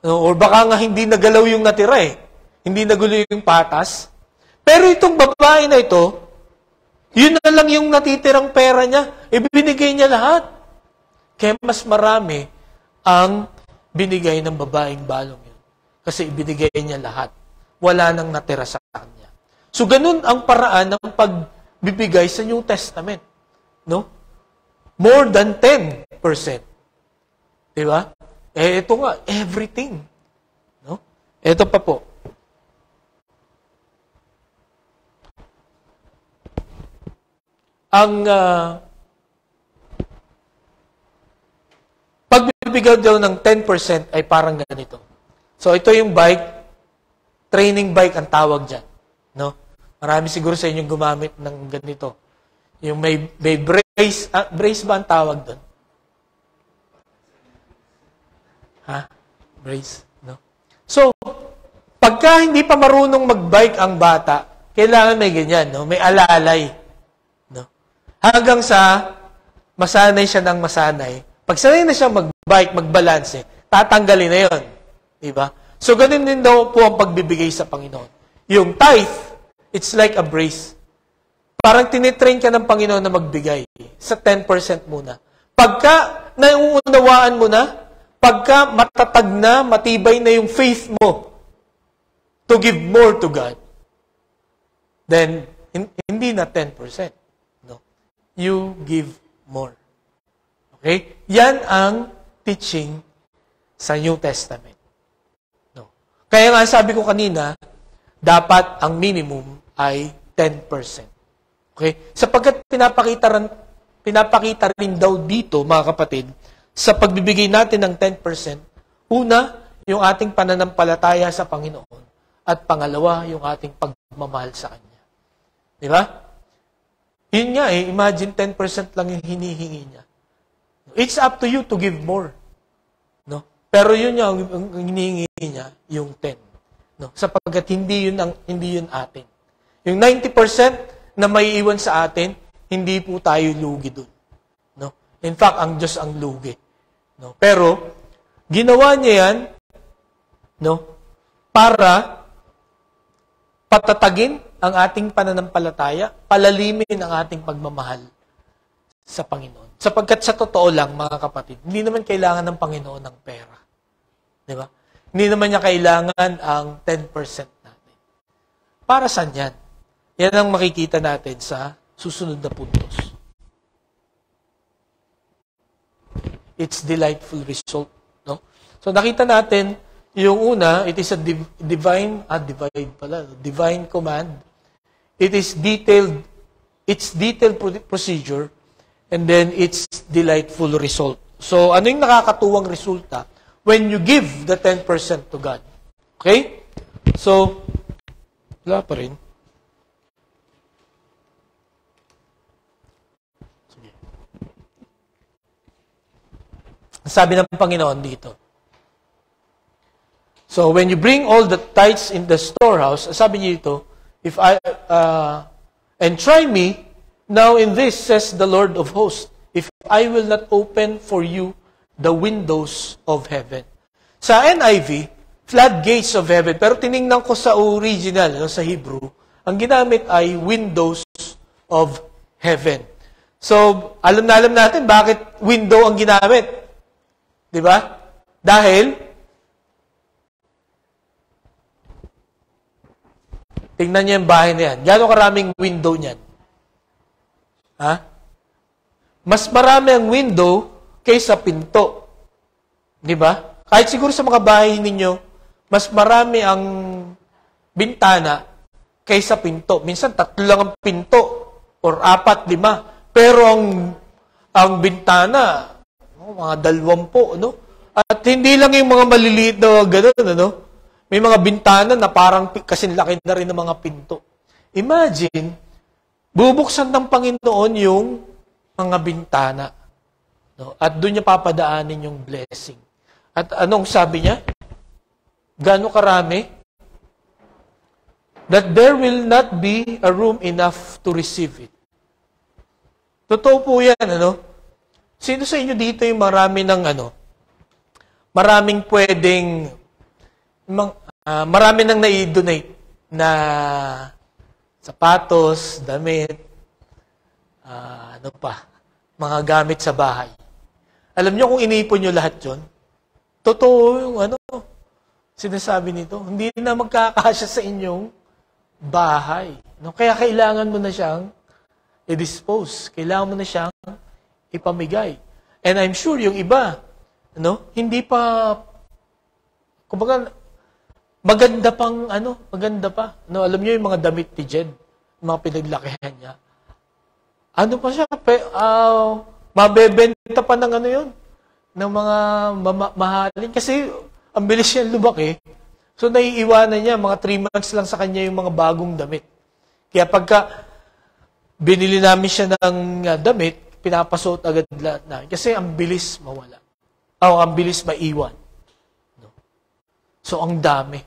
Or baka nga hindi nagalaw yung natira eh. Hindi nagulo yung patas. Pero itong babae na ito, yun na lang yung natitirang pera niya. Ibinigay niya lahat. Kaya mas marami ang binigay ng babaeng balong yun. Kasi ibinigay niya lahat. Wala nang natira sa kanya. So, ganun ang paraan ng pagbibigay sa New Testament. No? More than 10%. Di ba? Ito nga, everything. No? Ito pa po. Ang pagbibigay daw ng 10% ay parang ganito. So, ito yung bike, training bike ang tawag dyan. No? Marami siguro sa inyong gumamit ng ganito. Yung may brace, brace ba ang tawag doon? Brace, no? So, pagka hindi pa marunong mag-bike ang bata, kailangan may ganyan, no? May alalay, no? Hanggang sa masanay siya ng masanay. Pag sanay na siya mag-bike, mag-balance, tatanggalin na yon, di ba? So, ganun din daw po ang pagbibigay sa Panginoon. Yung tithe, it's like a brace. Parang tinitrain ka ng Panginoon na magbigay sa 10% muna. Pagka nauunawaan mo na, pagka matatag na, matibay na yung faith mo to give more to God, then hindi na 10%. No? You give more. Okay? Yan ang teaching sa New Testament. No? Kaya nga sabi ko kanina, dapat ang minimum ay 10%. Okay? Sapagkat pinapakita rin daw dito, mga kapatid, sa pagbibigay natin ng 10%, una, yung ating pananampalataya sa Panginoon, at pangalawa, yung ating pagmamahal sa Kanya. Di ba? Yun nga imagine 10% lang yung hinihingi niya. It's up to you to give more. No? Pero yun nga, ang hinihingi niya, yung 10. No? Sapagkat hindi yun atin. Yung 90%, na may iwan sa atin, hindi po tayo lugi doon. No? In fact, ang Diyos ang lugi. No? Pero, ginawa niya yan, no? Para patatagin ang ating pananampalataya, palalimin ang ating pagmamahal sa Panginoon. Sapagkat sa totoo lang, mga kapatid, hindi naman kailangan ng Panginoon ng pera. Di ba? Hindi naman niya kailangan ang 10% natin. Para saan yan? Yan ang makikita natin sa susunod na puntos. It's delightful result. No? So nakita natin, yung una, it is a divine command. It's detailed procedure, and then it's delightful result. So ano yung nakakatuwang resulta when you give the 10% to God? Okay? So, wala pa rin. Sabi ng Panginoon dito. So, when you bring all the tithes in the storehouse, sabi niyo dito, and try me, now in this, says the Lord of hosts, if I will not open for you the windows of heaven. Sa NIV, floodgates of heaven. Pero tiningnan ko sa original, sa Hebrew, ang ginamit ay windows of heaven. So, alam natin bakit window ang ginamit. Di ba? Dahil, tingnan niyo yung bahay na yan. Gano'ng karaming window niyan? Ha? Mas marami ang window kaysa pinto. Di ba? Kahit siguro sa mga bahay ninyo, mas marami ang bintana kaysa pinto. Minsan, 3 lang ang pinto or 4, 5. Pero ang bintana, mga 20, no? At hindi lang yung mga maliliit na gano'n, ano? May mga bintana na parang kasinlaki na rin ng mga pinto. Imagine, bubuksan ng Panginoon yung mga bintana. No? At doon niya papadaanin yung blessing. At anong sabi niya? Gaano karami? That there will not be a room enough to receive it. Totoo po yan, ano? Sino sa inyo dito yung maraming pwedeng, marami nang nai-donate na sapatos, damit, mga gamit sa bahay. Alam niyo kung iniipon niyo lahat yun, totoo yung sinasabi nito, hindi na magkakasya sa inyong bahay. No? Kaya kailangan mo na siyang i-dispose. Kailangan mo na siyang ipamigay. And I'm sure yung iba, hindi pa, kumbaga, maganda pa. Alam niyo yung mga damit ni Jed, mga pinaglakihan niya. Pa siya, mabebenta pa ng yun, ng mga mahalin. Kasi, ang bilis niya lumaki. So, naiiwanan niya, mga 3 months lang sa kanya yung mga bagong damit. Kaya pagka binili namin siya ng damit, pinapasuot agad lahat namin. Kasi ang bilis mawala. Ang bilis maiwan. So, ang dami.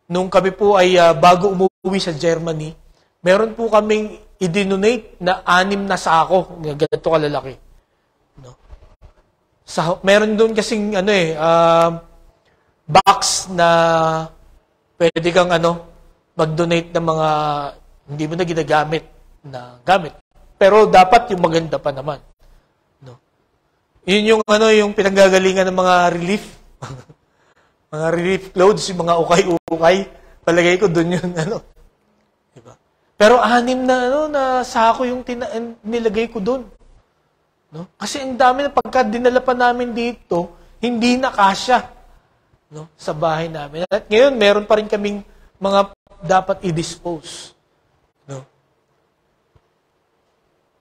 Nung kami po ay bago umuwi sa Germany, meron po kaming i-donate na 6 na sako. Ganito kalalaki. Meron doon kasing box na pwede kang mag-donate ng mga hindi mo na ginagamit na gamit. Pero dapat yung maganda pa naman. Yun yung yung pinanggagalingan ng mga relief. Mga relief clothes, yung mga ukay-ukay. Palagay ko doon yun Diba? Pero 6 na sako yung nilagay ko doon. Kasi ang dami na pagka dinala pa namin dito, hindi na kasya sa bahay namin. At ngayon, meron pa rin kaming mga dapat i-dispose.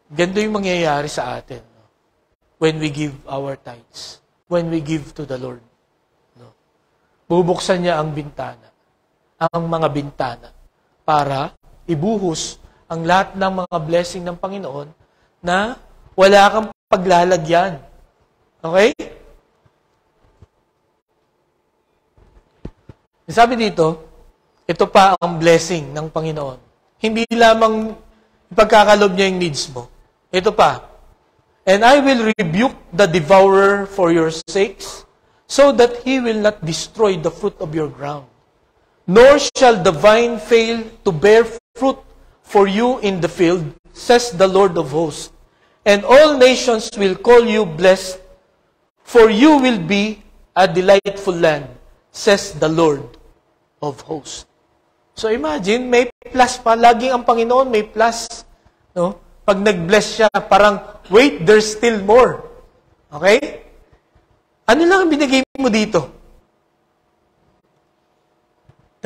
Ganito yung mangyayari sa atin when we give our tithes, when we give to the Lord. Bubuksan niya ang mga bintana, para ibuhos ang lahat ng mga blessing ng Panginoon na wala kang paglalagyan. Okay? Sabi dito, ito pa ang blessing ng Panginoon. Hindi lamang ipagkakalob niya yung needs mo. Ito pa, and I will rebuke the devourer for your sakes, so that he will not destroy the fruit of your ground. Nor shall the vine fail to bear fruit for you in the field, says the Lord of hosts. And all nations will call you blessed, for you will be a delightful land, says the Lord of hosts. So imagine, may plus pa. Laging ang Panginoon may plus. Pag nag-bless siya, parang, wait, there's still more. Okay? Ano lang ang binigay mo dito?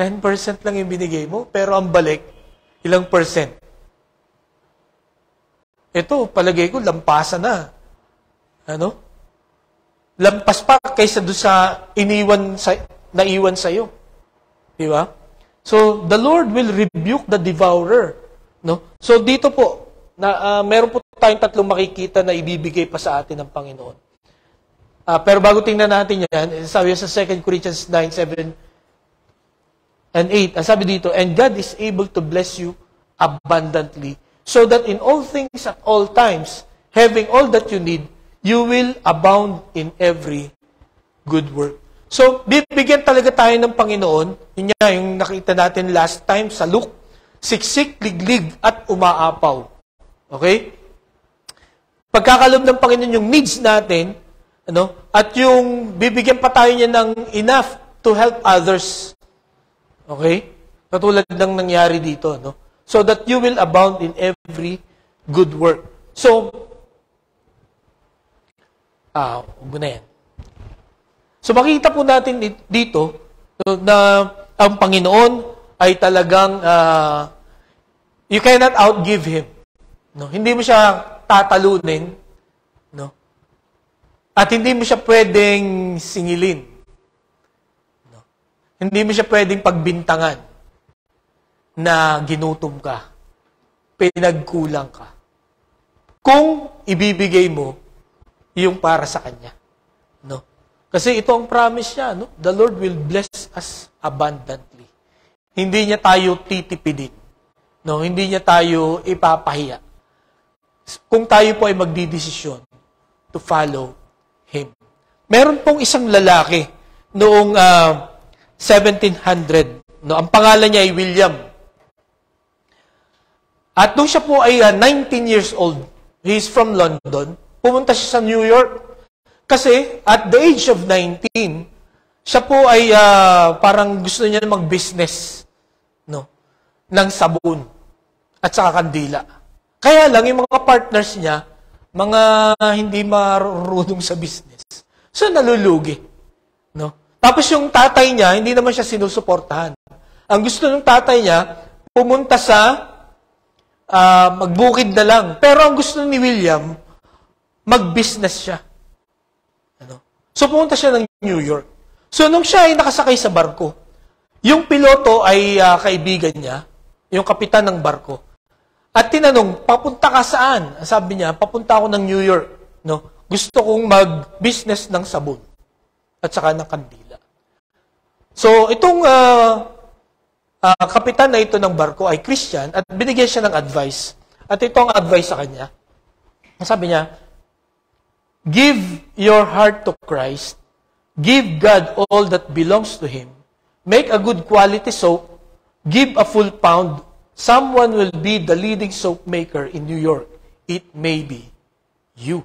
10% lang yung binigay mo, pero ang balik, ilang percent? Ito, palagay ko, lampasan na. Lampas pa kaysa doon sa naiwan sa'yo. Di ba? So, the Lord will rebuke the devourer. So, dito po, meron po tayong 3 makikita na ibibigay pa sa atin ng Panginoon. Pero bago tingnan natin yan, sabi sa 2 Corinthians 9, 7, and 8, sabi dito, and God is able to bless you abundantly, so that in all things at all times, having all that you need, you will abound in every good work. So, bibigyan talaga tayo ng Panginoon, yung nakita natin last time sa Luke, siksik, liglig, at umaapaw. Okay? Pagkakalob ng Panginoon yung needs natin, at yung bibigyan pa tayo niya ng enough to help others. Okay? Katulad ng nangyari dito, so that you will abound in every good work. So, huwag na yan. So, makikita po natin dito na ang Panginoon ay talagang you cannot outgive Him. Hindi mo siya tatalunin. At hindi mo siya pwedeng singilin. Hindi mo siya pwedeng pagbintangan na ginutom ka, pinagkulang ka. Kung ibibigay mo yung para sa Kanya. Kasi ito ang promise niya, the Lord will bless us abundantly. Hindi niya tayo titipidin. Hindi niya tayo ipapahiya. Kung tayo po ay magdidesisyon to follow Him. Meron pong isang lalaki noong 1700. Ang pangalan niya ay William. At nung siya po ay 19 years old, he is from London, pumunta siya sa New York. Kasi at the age of 19, siya po ay parang gusto niya mag-business ng sabon at saka kandila. Kaya lang, yung mga partners niya, mga hindi marunong sa business. So, nalulugi. No? Tapos yung tatay niya, hindi naman siya sinusuportahan. Ang gusto ng tatay niya, pumunta sa magbukid na lang. Pero ang gusto ni William, mag-business siya. Ano? So, pumunta siya ng New York. So, nung siya ay nakasakay sa barko, yung piloto ay kaibigan niya, yung kapitan ng barko. At tinanong, papunta ka saan? Sabi niya, papunta ako ng New York. No? Gusto kong mag-business ng sabon at saka ng kandila. So, itong kapitan na ito ng barko ay Christian at binigyan siya ng advice. At ito ang advice sa kanya. Sabi niya, give your heart to Christ. Give God all that belongs to Him. Make a good quality soap. Give a full pound. Someone will be the leading soap maker in New York. It may be you.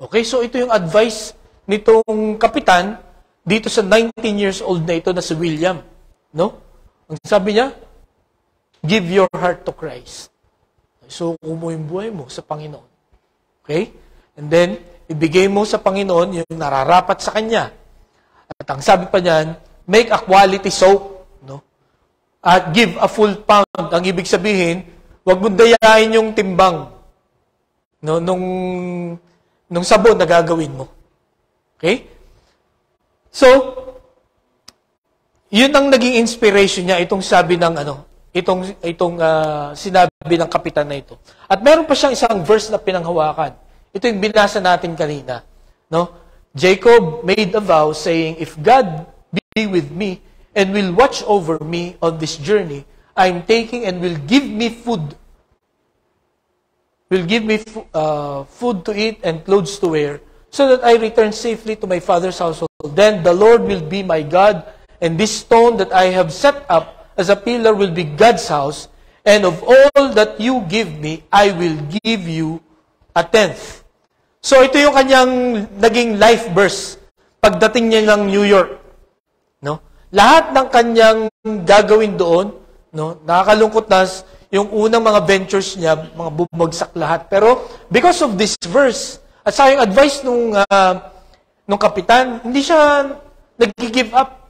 Okay, so ito yung advice nitong kapitan dito sa 19 years old na ito na si William. No? Ang sabi niya, give your heart to Christ. So, mo yung buhay mo sa Panginoon. Okay? And then, ibigay mo sa Panginoon yung nararapat sa Kanya. At ang sabi pa niyan, make a quality soap. No? At give a full pound. Ang ibig sabihin, huwag mo dayain yung timbang. No? Nung sabon na gagawin mo. Okay? So, yun ang naging inspiration niya, itong sabi ng sinabi ng kapitan na ito. At meron pa siyang isang verse na pinanghawakan. Ito yung binasa natin kanina. No? Jacob made a vow saying, if God be with me and will watch over me on this journey I'm taking and will give me food. Will give me food to eat and clothes to wear, so that I return safely to my father's household. Then the Lord will be my God, and this stone that I have set up as a pillar will be God's house, and of all that you give me, I will give you a tenth. So ito yung kanyang naging life verse pagdating niya ng New York. No? Lahat ng kanyang gagawin doon, no, nakakalungkot na yung unang mga ventures niya, mga bumagsak lahat. Pero because of this verse, at sa yung advice nung kapitan, hindi siya nag-give up.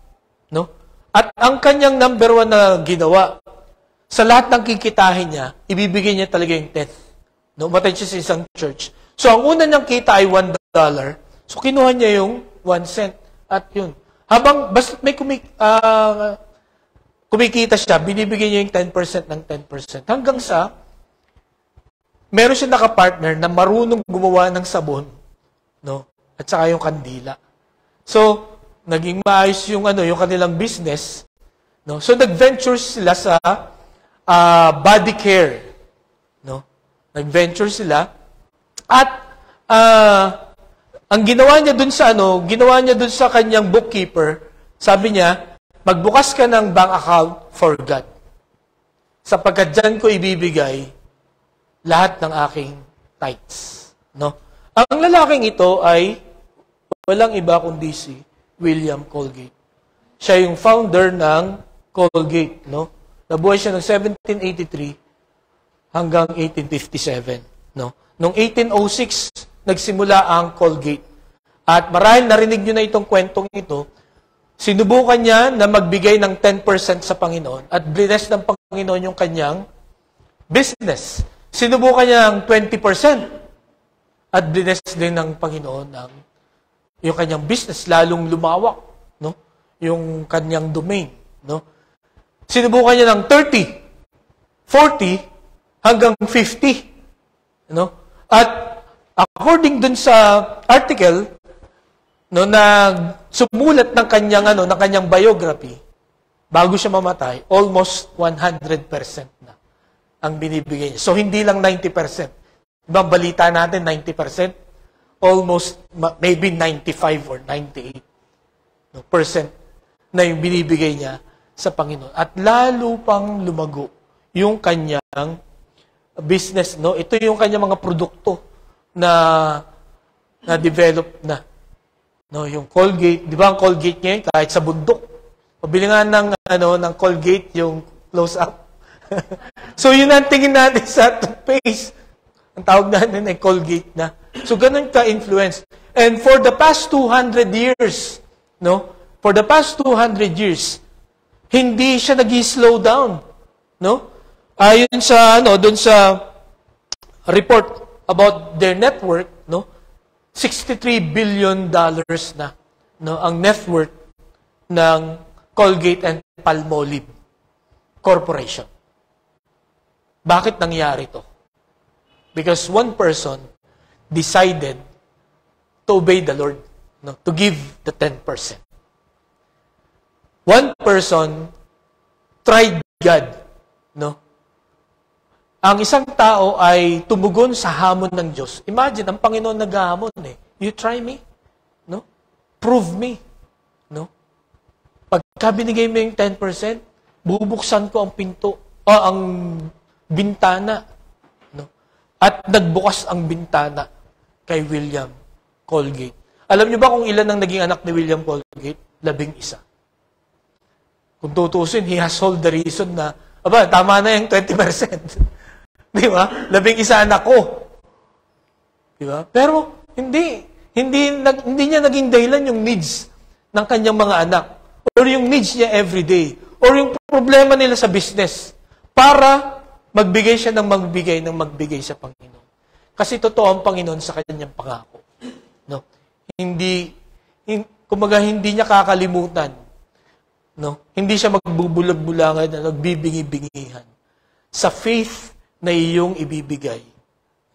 No? At ang kanyang number 1 na ginawa, sa lahat ng kikitahin niya, ibibigay niya talaga yung tenth. No? Matay siya sa isang church. So ang una niyang kita ay $1. So kinuha niya yung 1 cent. At yun. Habang basta may kumikita siya, binibigyan niya yung 10% ng 10%. Hanggang sa, meron siya nakapartner na marunong gumawa ng sabon, no? At saka yung kandila. So, naging maayos yung kanilang business, no? So, nag-venture sila sa body care, no? Nag-venture sila. At ang ginawa niya dun sa kanyang bookkeeper, sabi niya, magbukas ka ng bank account for God. Sapagkat dyan ko ibibigay lahat ng aking tithes. No? Ang lalaking ito ay walang iba kundi si William Colgate. Siya yung founder ng Colgate. No? Nabuhay siya noong 1783 hanggang 1857. No? Noong 1806, nagsimula ang Colgate. At marahil narinig nyo na itong kwentong ito, sinubukan niya na magbigay ng 10% sa Panginoon at bless ng Panginoon yung kanyang business. Sinubukan niya ng 20% at bless din ng Panginoon yung kanyang business, lalong lumawak, no? Yung kanyang domain. No? Sinubukan niya ng 30, 40, hanggang 50. No? At according dun sa article, no, na sumulat ng kanyang biography, bago siya mamatay, almost 100% na ang binibigay niya. So, hindi lang 90%. Ibang balita natin, 90%, almost, maybe 95 or 98% no, na yung binibigay niya sa Panginoon. At lalo pang lumago yung kanyang business. No? Ito yung kanyang mga produkto na develop na. No, yung Colgate, di ba ang Colgate ngayon kahit sa bundok. Pabili nga ng Colgate yung close up. So, yun ang tingin natin sa toothpaste. Ang tawag natin ay Colgate na. So, ganun ka-influence. And for the past 200 years, no? For the past 200 years, hindi siya nag-slow down, no? Ayon sa doon sa report about their net worth, no? $63 billion na, no, ang net worth ng Colgate and Palmolive Corporation. Bakit nangyari to? Because one person decided to obey the Lord, no, to give the 10%. One person tried God, no? Ang isang tao ay tumugon sa hamon ng Diyos. Imagine, ang Panginoon naghahamon eh. You try me, no? Prove me, no? Pagka binigay mo yung 10%, bubuksan ko ang pinto, ang bintana, no? At nagbukas ang bintana kay William Colgate. Alam niyo ba kung ilan ang naging anak ni William Colgate? 11. Kung tutusin, he has all the reason na, tama na yung 20%. Di ba? 11 anak ko. Di ba? Pero, hindi niya naging dahilan yung needs ng kanyang mga anak. Or yung needs niya everyday. Or yung problema nila sa business. Para magbigay siya ng magbigay sa Panginoon. Kasi totoo ang Panginoon sa kanyang pangako. No? Kumbaga, hindi niya kakalimutan. No? Hindi siya magbubulag-bulangan na nagbibingi-bingihan. Sa faith na iyong ibibigay,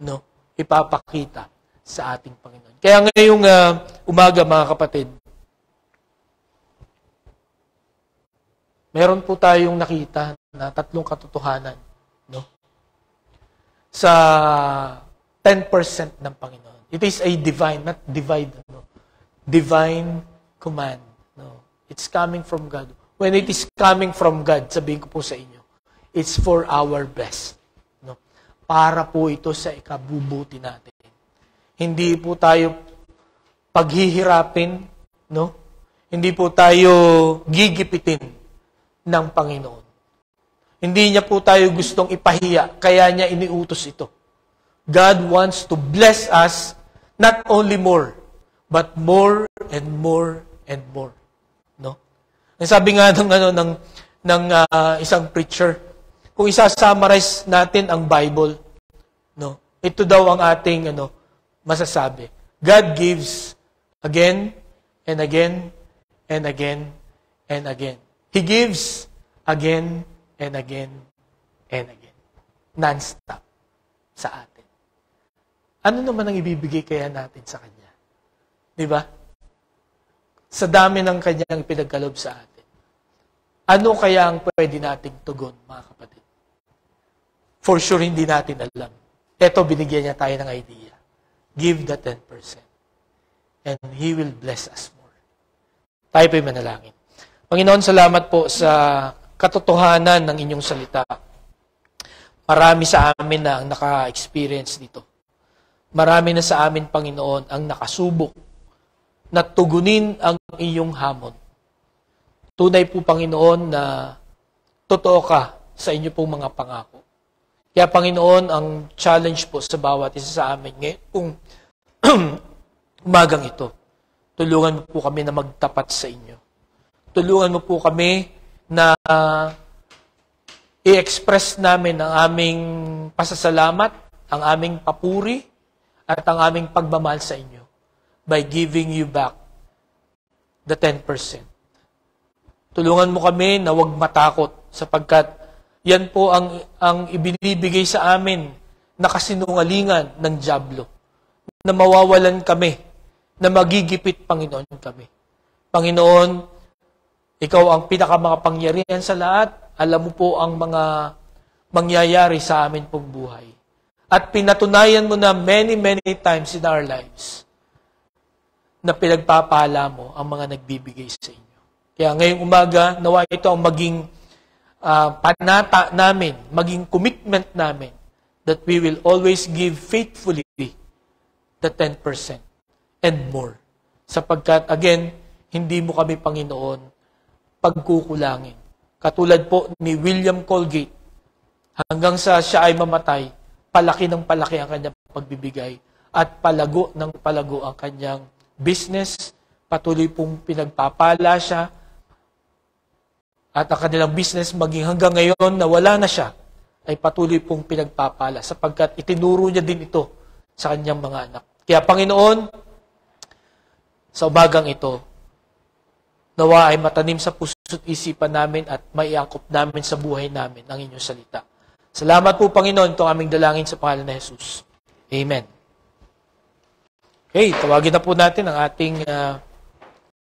no? Ipapakita sa ating Panginoon. Kaya ngayong umaga, mga kapatid, meron po tayong nakita na 3 katotohanan, no? Sa 10% ng Panginoon. It is a divine, not divide, no? Divine command. No? It's coming from God. When it is coming from God, sabihin ko po sa inyo, it's for our best. No? Para po ito sa ikabubuti natin. Hindi po tayo paghihirapin, no? Hindi po tayo gigipitin ng Panginoon. Hindi niya po tayo gustong ipahiya, kaya niya iniutos ito. God wants to bless us not only more, but more and more and more. No? Ang sabi nga ng isang preacher, kung isa-summarize natin ang Bible, no? Ito daw ang ating masasabi. God gives again and again and again and again. He gives again and again and again. Non-stop sa atin. Ano naman ang ibibigay kaya natin sa Kanya? Di ba? Sa dami ng Kanyang ipinagkaloob sa atin. Ano kaya ang pwede nating tugon, mga kapatid? For sure, hindi natin alam. Ito, binigyan niya tayo ng idea. Give the 10%. And He will bless us more. Tayo po'y manalangin. Panginoon, salamat po sa katotohanan ng inyong salita. Marami sa amin na ang naka-experience dito. Marami na sa amin, Panginoon, ang nakasubok na tugunin ang iyong hamon. Tunay po, Panginoon, na totoo ka sa inyo pong mga pangako. Kaya, Panginoon, ang challenge po sa bawat isa sa amin ngayong umagang ito, tulungan mo po kami na magtapat sa inyo. Tulungan mo po kami na i-express namin ang aming pasasalamat, ang aming papuri, at ang aming pagmamahal sa inyo by giving you back the 10%. Tulungan mo kami na huwag matakot sapagkat yan po ang ibinibigay sa amin na kasinungalingan ng dyablo. Na mawawalan kami, na magigipit, Panginoon, kami. Panginoon, Ikaw ang pinakamakapangyarihan sa lahat. Alam mo po ang mga mangyayari sa amin pong buhay. At pinatunayan mo na many times in our lives na pinagpapala mo ang mga nagbibigay sa inyo. Kaya ngayong umaga, nawa ito ang maging panata namin, maging commitment namin that we will always give faithfully the 10% and more. Sapagkat, again, hindi mo kami, Panginoon, pagkukulangin. Katulad po ni William Colgate hanggang sa siya ay mamatay, palaki ng palaki ang kanyang pagbibigay at palago ng palago ang kanyang business, patuloy pong pinagpapala siya at ang kanilang business maging hanggang ngayon na wala na siya, ay patuloy pong pinagpapala sapagkat itinuro niya din ito sa kanyang mga anak. Kaya Panginoon, sa umagang ito, nawa ay matanim sa puso't isipan namin at maiangkop namin sa buhay namin ang inyong salita. Salamat po Panginoon, itong aming dalangin sa pangalan ni Jesus. Amen. Okay, tawagin na po natin ang ating